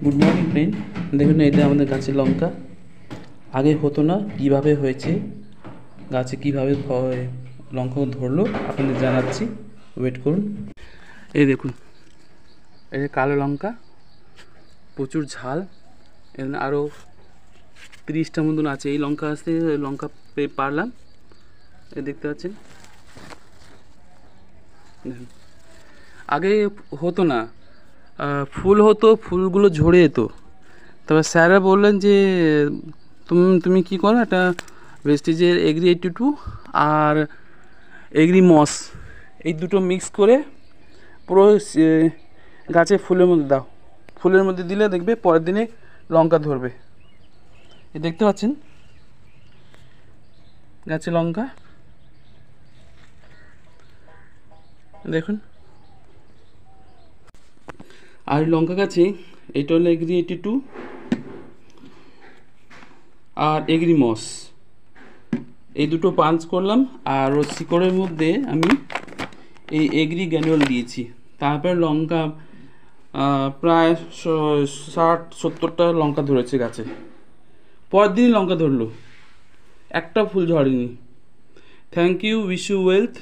Good morning friend. দেখুন এটা আমাদের গাছের লঙ্কা। আগে হতো না, কিভাবে হয়েছে, গাছে কিভাবে লঙ্কা ধরলো আপনাদের জানাচ্ছি, ওয়েট করুন। এই দেখুন, এই যে কালো লঙ্কা, প্রচুর ঝাল। এখানে আরও 30টা মতন আছে। এই লঙ্কা আসতে লঙ্কা পারলাম, এই দেখতে পাচ্ছেন। দেখুন, আগে হতো না, ফুল হতো, ফুলগুলো ঝরে যেত। তবে স্যাররা বললেন যে তুমি কী করো, একটা ভেস্টিজের এগ্রি 82 আর এগ্রি মস, এই দুটো মিক্স করে পুরো গাছে ফুলের মধ্যে দাও। ফুলের মধ্যে দিলে দেখবে পরের দিনে লঙ্কা ধরবে। এ দেখতে পাচ্ছেন গাছে লঙ্কা, দেখুন। আর লঙ্কা গাছে এটা হলো এগ্রি 82 আর এগ্রি মস, এই দুটো পাঞ্চ করলাম। আর ও শিকড়ের মধ্যে আমি এই এগ্রি গ্র্যানুয়াল দিয়েছি। তারপর লঙ্কা প্রায় 60-70টা লঙ্কা ধরেছে গাছে। পরের দিনই লঙ্কা ধরলো, একটা ফুল ঝরেনি। Thank you, wish you wealth.